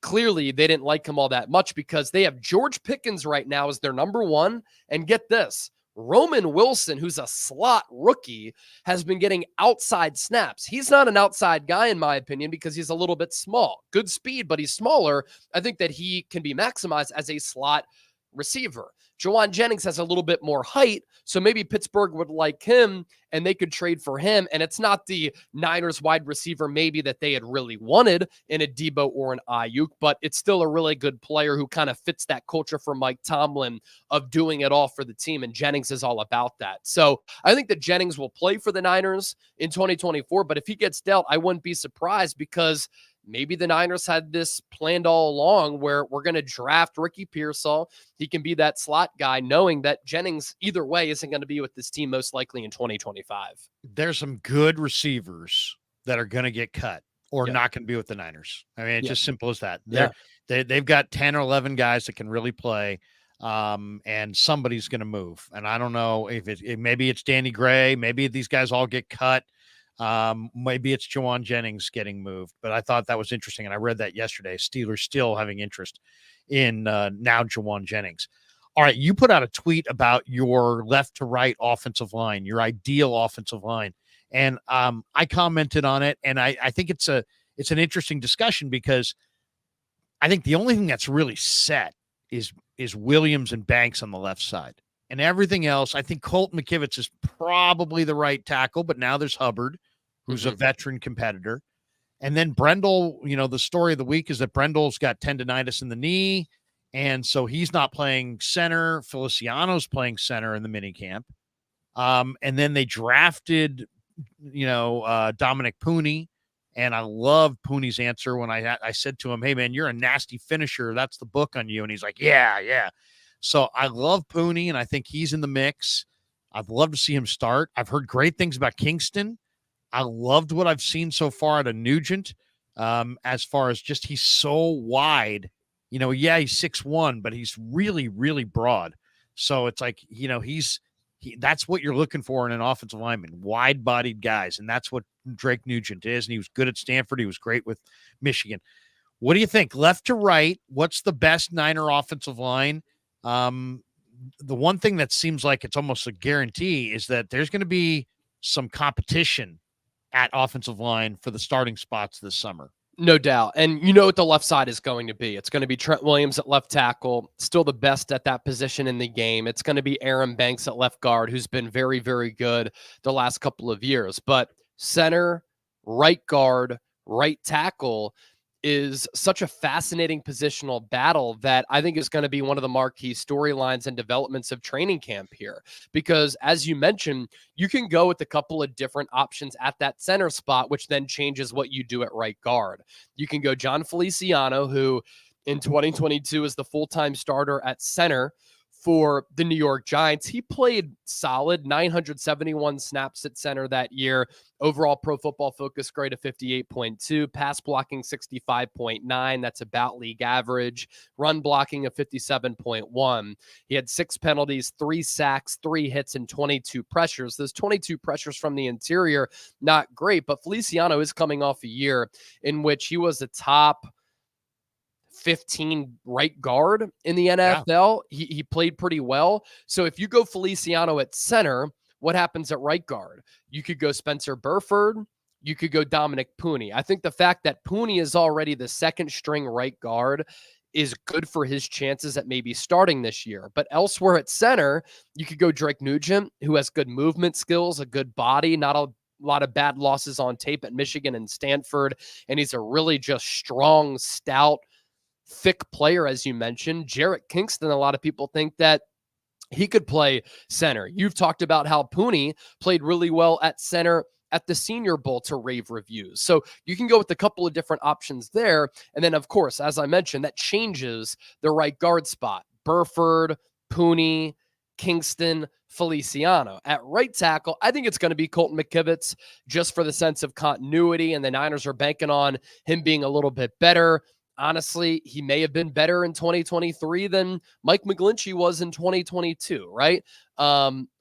Clearly, they didn't like him all that much because they have George Pickens right now as their number one. And get this, Roman Wilson, who's a slot rookie, has been getting outside snaps. He's not an outside guy, in my opinion, because he's a little bit small. Good speed, but he's smaller. I think that he can be maximized as a slot receiver. Jauan Jennings has a little bit more height, so maybe Pittsburgh would like him and they could trade for him. And it's not the Niners wide receiver maybe that they had really wanted in a Deebo or an Ayuk, but it's still a really good player who kind of fits that culture for Mike Tomlin of doing it all for the team. And Jennings is all about that. So I think that Jennings will play for the Niners in 2024, but if he gets dealt, I wouldn't be surprised because maybe the Niners had this planned all along where we're going to draft Ricky Pearsall. He can be that slot guy, knowing that Jennings either way isn't going to be with this team most likely in 2025. There's some good receivers that are going to get cut or not going to be with the Niners. I mean, it's just simple as that. They've got 10 or 11 guys that can really play, and somebody's going to move. And I don't know if maybe it's Danny Gray, maybe these guys all get cut. Maybe it's Jauan Jennings getting moved, but I thought that was interesting. And I read that yesterday. Steelers still having interest in now Jauan Jennings. All right. You put out a tweet about your left to right offensive line, your ideal offensive line. And I commented on it, and I think it's an interesting discussion because I think the only thing that's really set is Williams and Banks on the left side. And everything else, I think Colton McKivitz is probably the right tackle, but now there's Hubbard, who's a veteran competitor. And then Brendel, the story of the week is that Brendel's got tendonitis in the knee, and so he's not playing center. Feliciano's playing center in the minicamp. And then they drafted, Dominic Puni, and I loved Puni's answer when I said to him, "Hey man, you're a nasty finisher. That's the book on you." And he's like, "Yeah, yeah." So I love Puni, and I think he's in the mix. I'd love to see him start. I've heard great things about Kingston. I loved what I've seen so far out of Nugent, as far as just he's so wide. Yeah, he's 6'1", but he's really, really broad. So it's like, that's what you're looking for in an offensive lineman, wide-bodied guys, and that's what Drake Nugent is. And he was good at Stanford. He was great with Michigan. What do you think? Left to right, what's the best Niner offensive line? The one thing that seems like it's almost a guarantee is that there's going to be some competition at offensive line for the starting spots this summer. No doubt. And you know what the left side is going to be. It's going to be Trent Williams at left tackle, still the best at that position in the game. It's going to be Aaron Banks at left guard, who's been very, very good the last couple of years. But center, right guard, right tackle is such a fascinating positional battle that I think is going to be one of the marquee storylines and developments of training camp here. Because as you mentioned, you can go with a couple of different options at that center spot, which then changes what you do at right guard. You can go John Feliciano, who in 2022 is the full-time starter at center for the New York Giants. He played solid, 971 snaps at center that year. Overall Pro Football Focus grade of 58.2, pass blocking 65.9. That's about league average. Run blocking of 57.1. He had 6 penalties, 3 sacks, 3 hits, and 22 pressures. Those 22 pressures from the interior, not great, but Feliciano is coming off a year in which he was the top 15 right guard in the NFL. Yeah. He played pretty well. So if you go Feliciano at center, what happens at right guard? You could go Spencer Burford. You could go Dominic Puni. I think the fact that Puni is already the second string right guard is good for his chances at maybe starting this year. But elsewhere at center, you could go Drake Nugent, who has good movement skills, a good body, not a lot of bad losses on tape at Michigan and Stanford. And he's a really just strong, stout, thick player, as you mentioned. Jarrett Kingston, a lot of people think that he could play center. You've talked about how Puni played really well at center at the Senior Bowl to rave reviews. So you can go with a couple of different options there. And then, of course, as I mentioned, that changes the right guard spot. Burford, Puni, Kingston, Feliciano. At right tackle, I think it's going to be Colton McKivitz, just for the sense of continuity, and the Niners are banking on him being a little bit better. Honestly, he may have been better in 2023 than Mike McGlinchey was in 2022, right?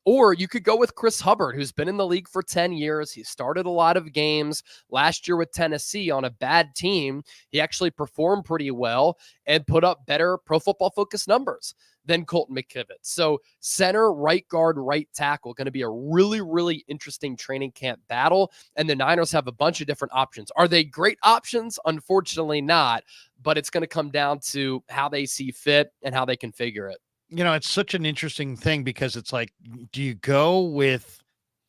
Or you could go with Chris Hubbard, who's been in the league for 10 years. He started a lot of games last year with Tennessee on a bad team. He actually performed pretty well and put up better Pro Football Focus numbers than Colton McKivitz. So center, right guard, right tackle, going to be a really, really interesting training camp battle. And the Niners have a bunch of different options. Are they great options? Unfortunately not, but it's going to come down to how they see fit and how they configure it. It's such an interesting thing because it's like, do you go with,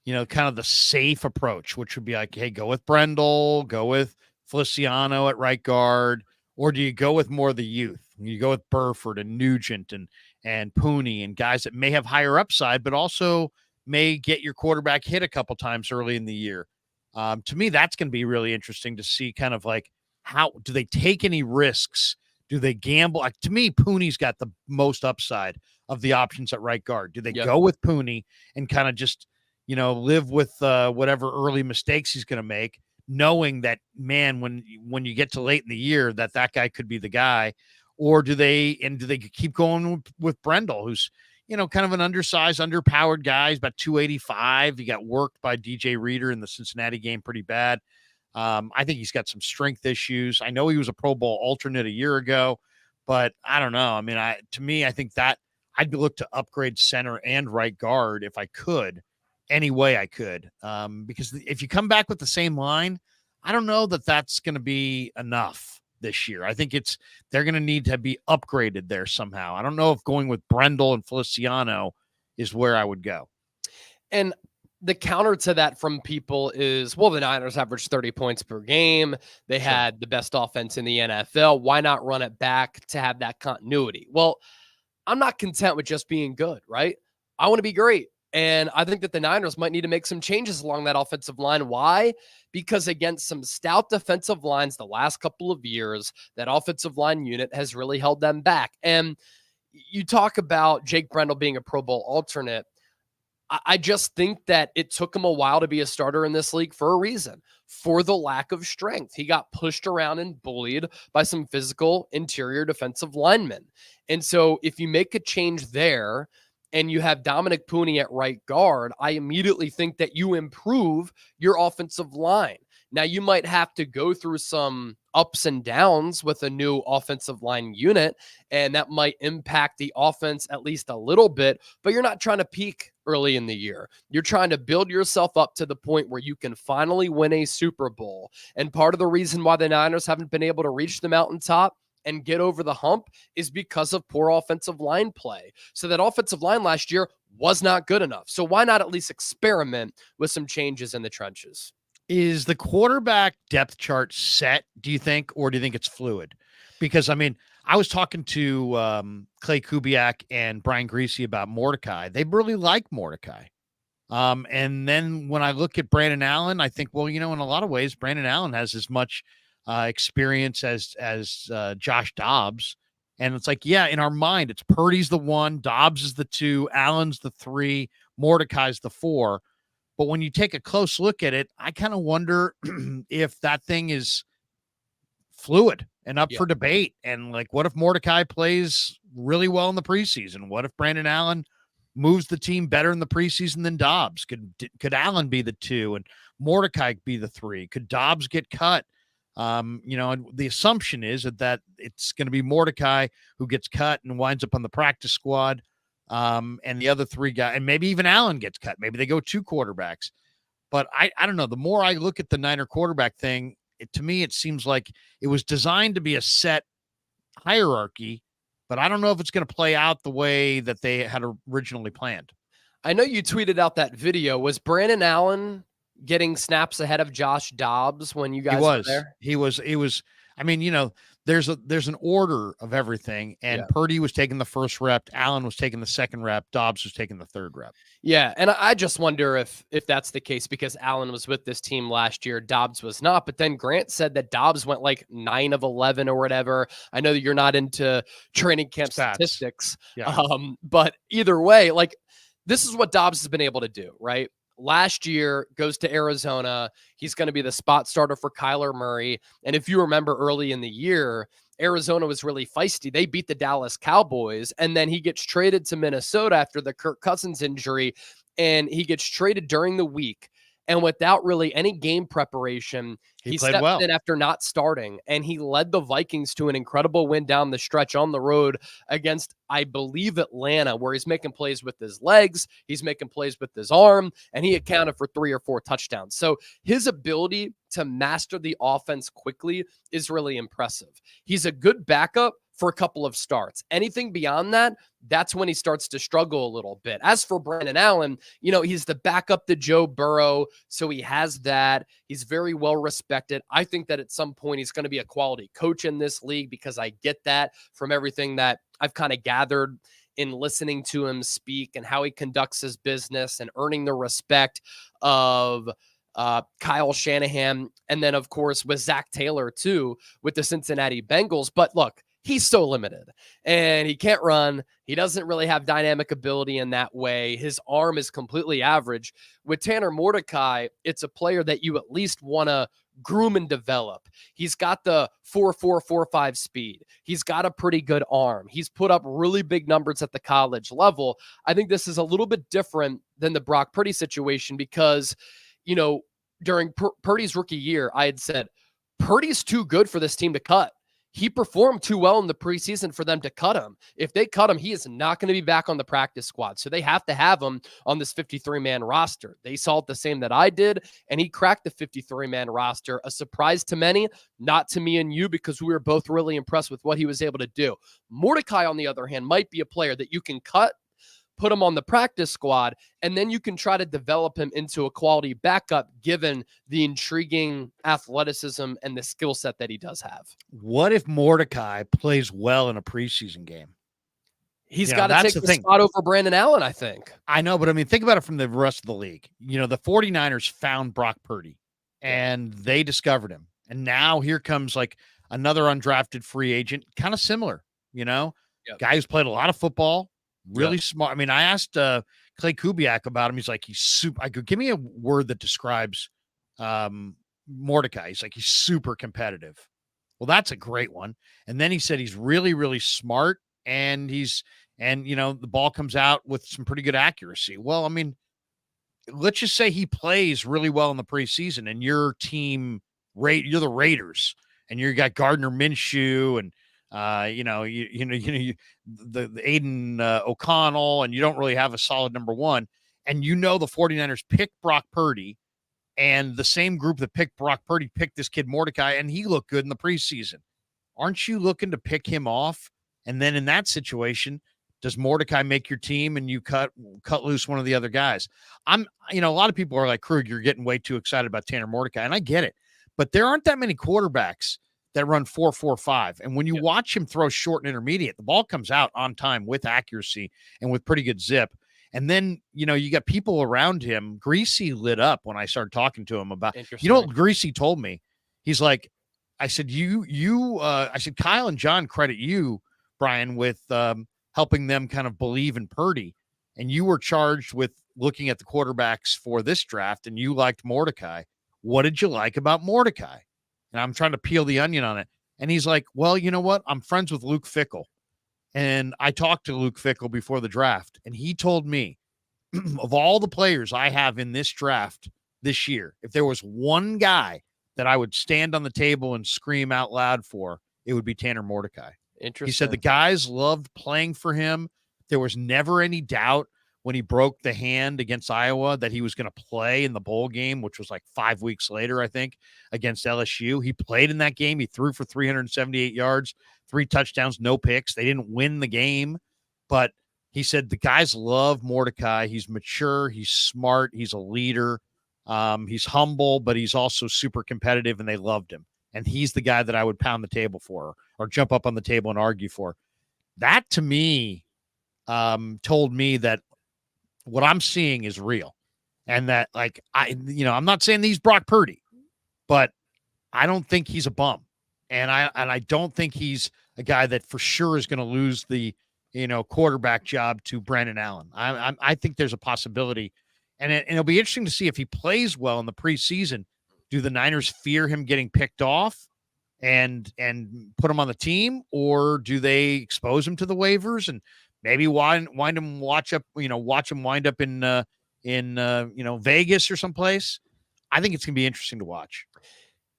kind of the safe approach, which would be like, hey, go with Brendel, go with Feliciano at right guard, or do you go with more of the youth? You go with Burford and Nugent and Puni and guys that may have higher upside, but also may get your quarterback hit a couple times early in the year. To me, that's going to be really interesting to see kind of like, how do they take any risks? Do they gamble? Like, to me, Puni's got the most upside of the options at right guard. Do they go with Puni and kind of just, live with whatever early mistakes he's going to make, knowing that, man, when you get to late in the year, that guy could be the guy? Or do they keep going with Brendel, who's, kind of an undersized, underpowered guy? He's about 285. He got worked by DJ Reader in the Cincinnati game pretty bad. I think he's got some strength issues. I know he was a Pro Bowl alternate a year ago, but I don't know. I mean, I think that I'd look to upgrade center and right guard if I could, any way I could. Because if you come back with the same line, I don't know that that's going to be enough this year. I think they're going to need to be upgraded there somehow. I don't know if going with Brendel and Feliciano is where I would go. And the counter to that from people is, well, the Niners averaged 30 points per game. They had the best offense in the NFL. Why not run it back to have that continuity? Well, I'm not content with just being good, right? I want to be great. And I think that the Niners might need to make some changes along that offensive line. Why? Because against some stout defensive lines the last couple of years, that offensive line unit has really held them back. And you talk about Jake Brendel being a Pro Bowl alternate. I just think that it took him a while to be a starter in this league for a reason, for the lack of strength. He got pushed around and bullied by some physical interior defensive linemen. And so if you make a change there and you have Dominic Pooney at right guard, I immediately think that you improve your offensive line. Now, you might have to go through some ups and downs with a new offensive line unit, and that might impact the offense at least a little bit, but you're not trying to peak early in the year. You're trying to build yourself up to the point where you can finally win a Super Bowl. And part of the reason why the Niners haven't been able to reach the mountaintop and get over the hump is because of poor offensive line play. So that offensive line last year was not good enough. So why not at least experiment with some changes in the trenches? Is the quarterback depth chart set, do you think, or do you think it's fluid? Because, I mean, I was talking to Clay Kubiak and Brian Greasy about Mordecai. They really like Mordecai. And then when I look at Brandon Allen, I think, well, in a lot of ways, Brandon Allen has as much experience as Josh Dobbs. And it's like, yeah, in our mind, it's Purdy's the 1, Dobbs is the 2, Allen's the 3, Mordecai's the 4. But when you take a close look at it, I kind of wonder if that thing is fluid and up for debate. And like, what if Mordecai plays really well in the preseason? What if Brandon Allen moves the team better in the preseason than Dobbs? Could Allen be the 2 and Mordecai be the 3? Could Dobbs get cut? And the assumption is that it's going to be Mordecai who gets cut and winds up on the practice squad. And the other 3 guys, and maybe even Allen gets cut. Maybe they go 2 quarterbacks. But I don't know. The more I look at the Niner quarterback thing, to me, it seems like it was designed to be a set hierarchy, but I don't know if it's going to play out the way that they had originally planned. I know you tweeted out that video. Was Brandon Allen getting snaps ahead of Josh Dobbs when you guys were there? He was. I mean, there's an order of everything, and Purdy was taking the first rep, Allen was taking the second rep, Dobbs was taking the third rep. Yeah, and I just wonder if that's the case because Allen was with this team last year, Dobbs was not. But then Grant said that Dobbs went like 9 of 11 or whatever. I know that you're not into training camp statistics, but either way, like this is what Dobbs has been able to do, right? Last year, goes to Arizona. He's going to be the spot starter for Kyler Murray. And if you remember early in the year, Arizona was really feisty. They beat the Dallas Cowboys, and then he gets traded to Minnesota after the Kirk Cousins injury, and he gets traded during the week. And without really any game preparation, he stepped in after not starting, and he led the Vikings to an incredible win down the stretch on the road against, I believe, Atlanta, where he's making plays with his legs, he's making plays with his arm, and he accounted for 3 or 4 touchdowns. So his ability to master the offense quickly is really impressive. He's a good backup for a couple of starts. Anything beyond that, that's when he starts to struggle a little bit. As for Brandon Allen, he's the backup to Joe Burrow, so he has that. He's very well respected. I think that at some point he's going to be a quality coach in this league because I get that from everything that I've kind of gathered in listening to him speak and how he conducts his business and earning the respect of Kyle Shanahan. And then, of course, with Zach Taylor, too, with the Cincinnati Bengals. But look, he's so limited and he can't run. He doesn't really have dynamic ability in that way. His arm is completely average. With Tanner Mordecai, it's a player that you at least want to groom and develop. He's got the 4.4, 4.5 speed. He's got a pretty good arm. He's put up really big numbers at the college level. I think this is a little bit different than the Brock Purdy situation because, during Purdy's rookie year, I had said, Purdy's too good for this team to cut. He performed too well in the preseason for them to cut him. If they cut him, he is not going to be back on the practice squad. So they have to have him on this 53-man roster. They saw it the same that I did, and he cracked the 53-man roster. A surprise to many, not to me and you, because we were both really impressed with what he was able to do. Mordecai, on the other hand, might be a player that you can cut, put him on the practice squad, and then you can try to develop him into a quality backup given the intriguing athleticism and the skill set that he does have. What if Mordecai plays well in a preseason game? He's got to take the spot over Brandon Allen, I think. I know, but I mean, think about it from the rest of the league. The 49ers found Brock Purdy, and they discovered him. And now here comes like another undrafted free agent, kind of similar, guy who's played a lot of football, really smart. I mean, I asked Clay Kubiak about him. He's like, he's super. I could give me a word that describes Mordecai. He's like, he's super competitive. Well, that's a great one. And then he said he's really, really smart, and the ball comes out with some pretty good accuracy. Well, I mean, let's just say he plays really well in the preseason, and your team you're the Raiders, and you got Gardner Minshew and the Aiden O'Connell, and you don't really have a solid number one. And the 49ers picked Brock Purdy, and the same group that picked Brock Purdy picked this kid Mordecai, and he looked good in the preseason. Aren't you looking to pick him off? And then in that situation, does Mordecai make your team and you cut loose one of the other guys? A lot of people are like, Krug, you're getting way too excited about Tanner Mordecai, and I get it. But there aren't that many quarterbacks that run 4.45. And when you watch him throw short and intermediate, the ball comes out on time with accuracy and with pretty good zip. And then, you got people around him. Greasy lit up when I started talking to him about, what Greasy told me. He's like, I said, I said, Kyle and John credit you, Brian, with helping them kind of believe in Purdy. And you were charged with looking at the quarterbacks for this draft, and you liked Mordecai. What did you like about Mordecai? And I'm trying to peel the onion on it. And he's like, well, you know what? I'm friends with Luke Fickell. And I talked to Luke Fickell before the draft, and he told me of all the players I have in this draft this year, if there was one guy that I would stand on the table and scream out loud for, it would be Tanner Mordecai. Interesting. He said the guys loved playing for him. There was never any doubt when he broke the hand against Iowa that he was going to play in the bowl game, which was like 5 weeks later, I think, against LSU. He played in that game. He threw for 378 yards, 3 touchdowns, no picks. They didn't win the game, but he said the guys love Mordecai. He's mature. He's smart. He's a leader. He's humble, but he's also super competitive, and they loved him. And he's the guy that I would pound the table for or jump up on the table and argue for. That, to me, told me that what I'm seeing is real, and that, like, I'm not saying he's Brock Purdy, but I don't think he's a bum, and I don't think he's a guy that for sure is going to lose the quarterback job to Brandon Allen. I think there's a possibility, and it'll be interesting to see if he plays well in the preseason. Do the Niners fear him getting picked off and put him on the team, or do they expose him to the waivers and maybe watch him wind up in Vegas or someplace? I think it's going to be interesting to watch.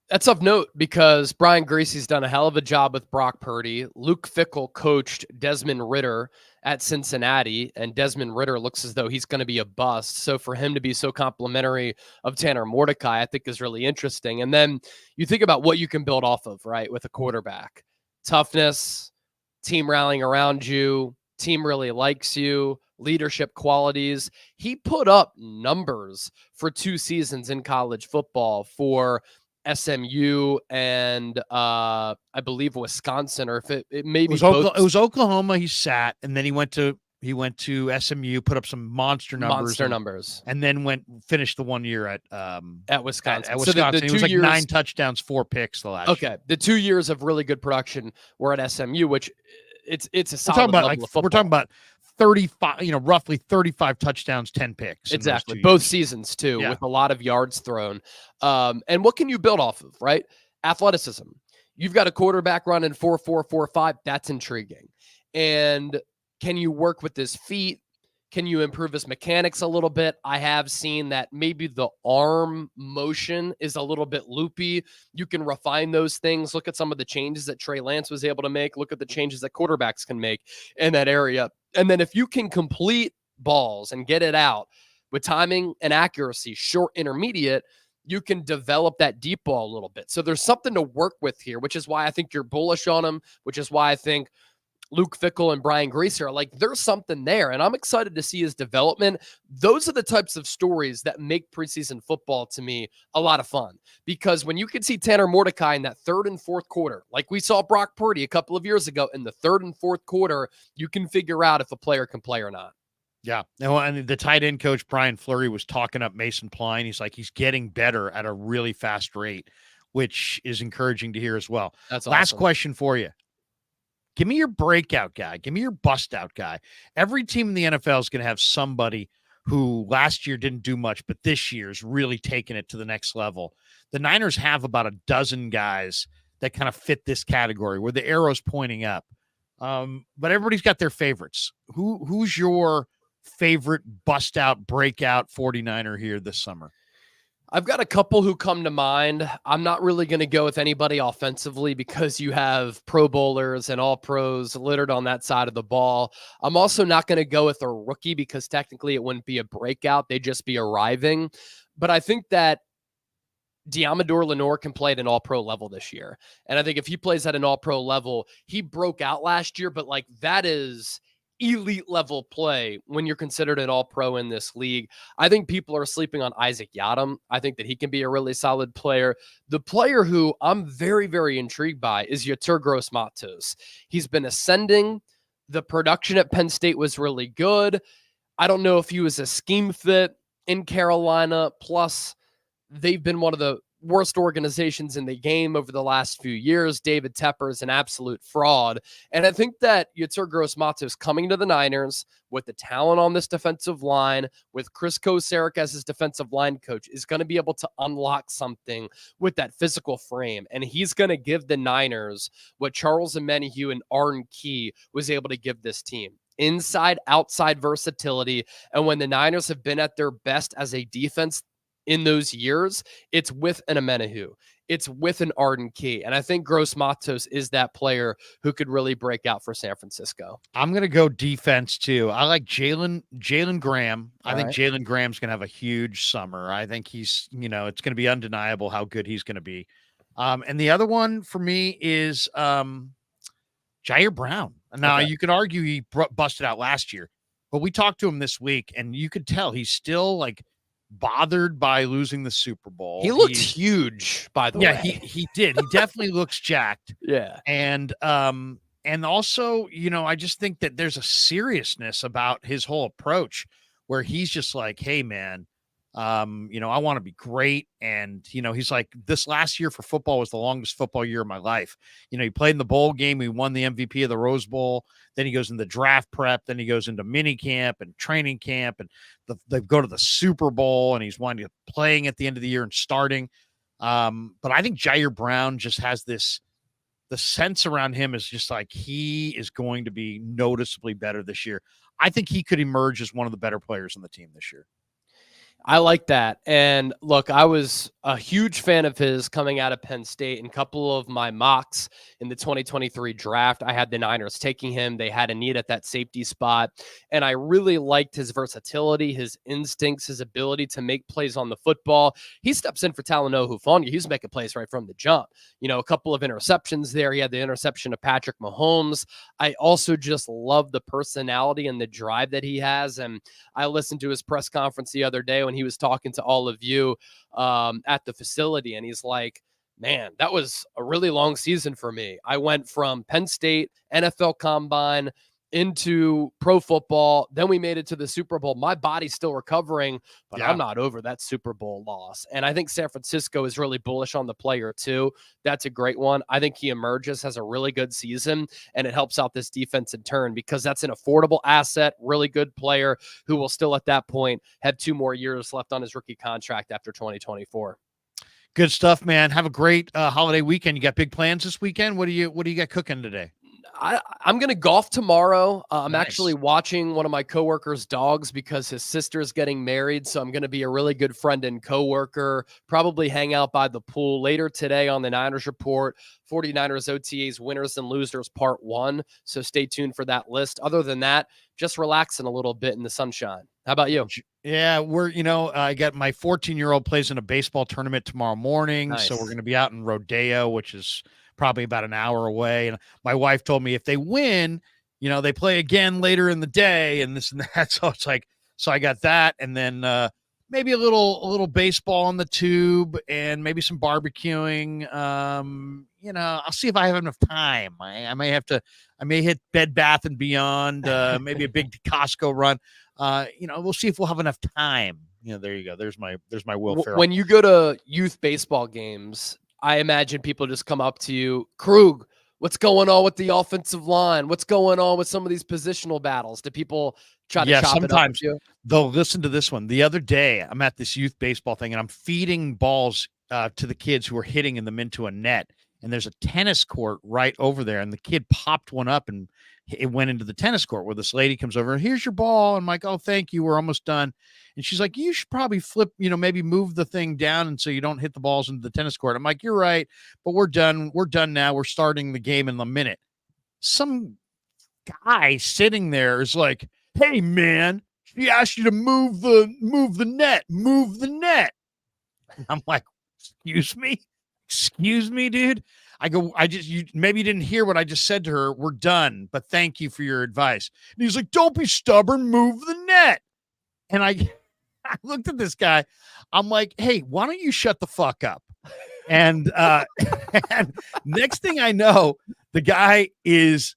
That's of note because Brian Gracie's done a hell of a job with Brock Purdy. Luke Fickell coached Desmond Ridder at Cincinnati, and Desmond Ridder looks as though he's going to be a bust. So for him to be so complimentary of Tanner Mordecai, I think is really interesting. And then you think about what you can build off of, right, with a quarterback. Toughness, team rallying around you, team really likes you, leadership qualities. He put up numbers for 2 seasons in college football for SMU and I believe Wisconsin, or if it maybe it was Oklahoma. He sat, and then he went to SMU, put up some monster numbers, and then finished the 1 year at Wisconsin. At Wisconsin, so it was like 9 touchdowns, 4 picks the last. Okay, the 2 years of really good production were at SMU, which it's a solid level of football. We're talking about 35, roughly 35 touchdowns, 10 picks. Exactly. Both seasons too, with a lot of yards thrown. And what can you build off of, right? Athleticism. You've got a quarterback running 4.445. That's intriguing. And can you work with his feet? Can you improve his mechanics a little bit? I have seen that maybe the arm motion is a little bit loopy. You can refine those things. Look at some of the changes that Trey Lance was able to make. Look at the changes that quarterbacks can make in that area. And then if you can complete balls and get it out with timing and accuracy, short, intermediate, you can develop that deep ball a little bit. So there's something to work with here, which is why I think you're bullish on him, which is why I think Luke Fickell and Brian Greaser. Like, there's something there, and I'm excited to see his development. Those are the types of stories that make preseason football, to me, a lot of fun, because when you can see Tanner Mordecai in that third and fourth quarter, like we saw Brock Purdy a couple of years ago in the third and fourth quarter, you can figure out if a player can play or not. Yeah. And the tight end coach, Brian Fleury, was talking up Mason Pline. He's like, he's getting better at a really fast rate, which is encouraging to hear as well. That's Last awesome. question for you. Give me your breakout guy. Give me your bust out guy. Every team in the NFL is going to have somebody who last year didn't do much, but this year's really taken it to the next level. The Niners have about a dozen guys that kind of fit this category where the arrow's pointing up. But everybody's got their favorites. Who's your favorite bust out, breakout 49er here this summer? I've got a couple who come to mind. I'm not really going to go with anybody offensively because you have Pro Bowlers and All Pros littered on that side of the ball. I'm also not going to go with a rookie because technically it wouldn't be a breakout. They'd just be arriving. But I think that Diamador Lenore can play at an All-Pro level this year. And I think if he plays at an All-Pro level, he broke out last year, but like that is elite level play when you're considered an All-Pro in this league. I think people are sleeping on Isaac Yiadom. I think that he can be a really solid player. The player who I'm very, very intrigued by is Yetur Gross-Matos. He's been ascending. The production at Penn State was really good. I don't know if he was a scheme fit in Carolina. Plus, they've been one of the worst organizations in the game over the last few years. David Tepper is an absolute fraud. And I think that Yetur Gross-Matos coming to the Niners with the talent on this defensive line, with Chris Kocurek as his defensive line coach, is going to be able to unlock something with that physical frame. And he's going to give the Niners what Charles Omenihu and Arden Key was able to give this team. Inside, outside versatility. And when the Niners have been at their best as a defense in those years, it's with an Omenihu. It's with an Arden Key. And I think Gross-Matos is that player who could really break out for San Francisco. I'm going to go defense too. I like Jalen Graham. I think Jalen Graham's going to have a huge summer. I think he's, it's going to be undeniable how good he's going to be. And the other one for me is Ji'Ayir Brown. Now, you could argue he busted out last year, but we talked to him this week, and you could tell he's still like bothered by losing the Super Bowl. He looked huge, by the way. Yeah, he did. He definitely looks jacked. Yeah. And also, I just think that there's a seriousness about his whole approach where he's just like, hey, man, I want to be great. And, he's like, this last year for football was the longest football year of my life. He played in the bowl game. He won the MVP of the Rose Bowl. Then he goes into draft prep. Then he goes into mini camp and training camp. And they go to the Super Bowl, and he's winding up playing at the end of the year and starting. But I think Ji'Ayir Brown just has the sense around him is just like he is going to be noticeably better this year. I think he could emerge as one of the better players on the team this year. I like that. And look, I was a huge fan of his coming out of Penn State. In a couple of my mocks in the 2023 draft, I had the Niners taking him. They had a need at that safety spot. And I really liked his versatility, his instincts, his ability to make plays on the football. He steps in for Talanoa Hufanga. He's making plays right from the jump. A couple of interceptions there. He had the interception of Patrick Mahomes. I also just love the personality and the drive that he has. And I listened to his press conference the other day when he was talking to all of you at the facility, and he's like, man, that was a really long season for me. I went from Penn State, NFL Combine, into pro football. Then we made it to the Super Bowl. My body's still recovering, but I'm not over that Super Bowl loss. And I think San Francisco is really bullish on the player too. That's a great one. I think he emerges, has a really good season, and it helps out this defense in turn because that's an affordable asset, really good player who will still at that point have 2 more years left on his rookie contract after 2024. Good stuff, man. Have a great holiday weekend. You got big plans this weekend? What do you got cooking today? I'm going to golf tomorrow. I'm Nice. actually watching one of my coworkers' dogs because his sister's getting married. So I'm going to be a really good friend and coworker, probably hang out by the pool later today on the Niners Report, 49ers OTAs winners and losers part 1. So stay tuned for that list. Other than that, just relaxing a little bit in the sunshine. How about you? Yeah, I got my 14-year-old plays in a baseball tournament tomorrow morning. Nice. So we're going to be out in Rodeo, which is probably about an hour away. And my wife told me if they win, they play again later in the day and this and that. So it's like, so I got that. And then maybe a little baseball on the tube and maybe some barbecuing. I'll see if I have enough time. I may hit Bed Bath and Beyond, maybe a big Costco run. We'll see if we'll have enough time. There you go. There's my Will Ferrell. When you go to youth baseball games, I imagine people just come up to you, Krug, what's going on with the offensive line? What's going on with some of these positional battles? Do people try to chop it up with you? They'll listen to this one. The other day, I'm at this youth baseball thing, and I'm feeding balls to the kids who are hitting them into a net. And there's a tennis court right over there, and the kid popped one up, and it went into the tennis court where this lady comes over. Here's your ball. And I'm like, oh, thank you. We're almost done. And she's like, you should probably flip, maybe move the thing down and so you don't hit the balls into the tennis court. I'm like, you're right, but we're done. We're done now. We're starting the game in a minute. Some guy sitting there is like, hey man, she asked you to move the net. I'm like, excuse me, dude. I go, maybe you didn't hear what I just said to her. We're done, but thank you for your advice. And he's like, don't be stubborn, move the net. And I looked at this guy. I'm like, hey, why don't you shut the fuck up? And, and next thing I know, the guy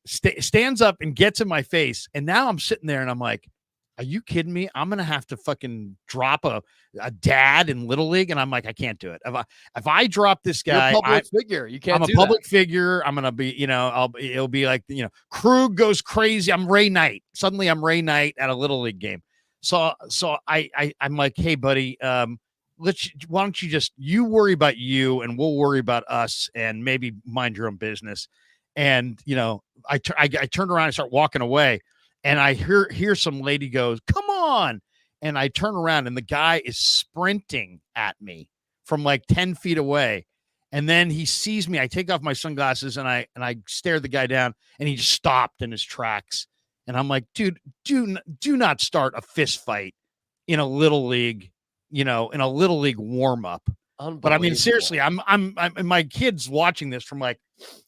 stands up and gets in my face. And now I'm sitting there and I'm like, are you kidding me? I'm going to have to fucking drop a dad in Little League. And I'm like, I can't do it. If I drop this guy, you're a public figure. You can't. I'm a public figure. I'm going to be, it'll be like, Krug goes crazy. I'm Ray Knight. Suddenly I'm Ray Knight at a Little League game. So I'm like, hey buddy, why don't you worry about you and we'll worry about us and maybe mind your own business. And, I turned around and start walking away. And I hear some lady goes, come on. And I turn around and the guy is sprinting at me from like 10 feet away. And then he sees me. I take off my sunglasses and I stare the guy down and he just stopped in his tracks. And I'm like, dude, do not start a fist fight in a Little League, warm up. But I mean, seriously, I'm my kid's watching this from like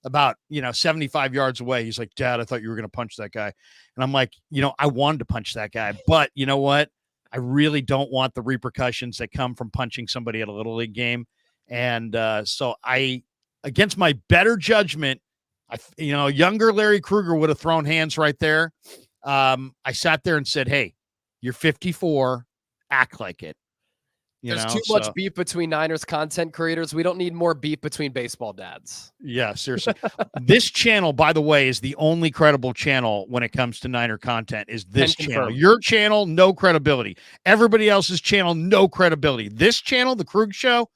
about, 75 yards away. He's like, Dad, I thought you were going to punch that guy. And I'm like, I wanted to punch that guy, but you know what? I really don't want the repercussions that come from punching somebody at a Little League game. And so against my better judgment, younger Larry Krueger would have thrown hands right there. I sat there and said, hey, you're 54, act like it. There's too much beef between Niners content creators. We don't need more beef between baseball dads. Yeah, seriously. This channel, by the way, is the only credible channel when it comes to Niner content is this channel. Your channel, no credibility. Everybody else's channel, no credibility. This channel, The Krug Show,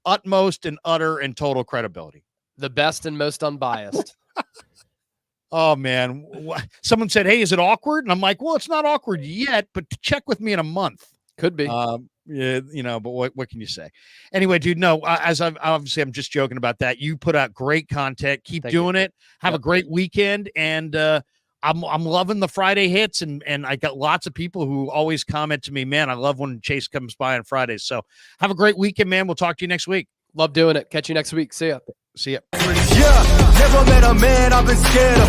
utmost and utter and total credibility. The best and most unbiased. Oh, man. Someone said, hey, is it awkward? And I'm like, well, it's not awkward yet, but check with me in a month. Could be. Yeah, but what can you say? Anyway, dude, no, I'm just joking about that. You put out great content. Keep doing it. Have a great weekend. And I'm loving the Friday hits. And I got lots of people who always comment to me, man, I love when Chase comes by on Fridays. So have a great weekend, man. We'll talk to you next week. Love doing it. Catch you next week. See ya. See ya. Yeah, never met a man I've been scared of.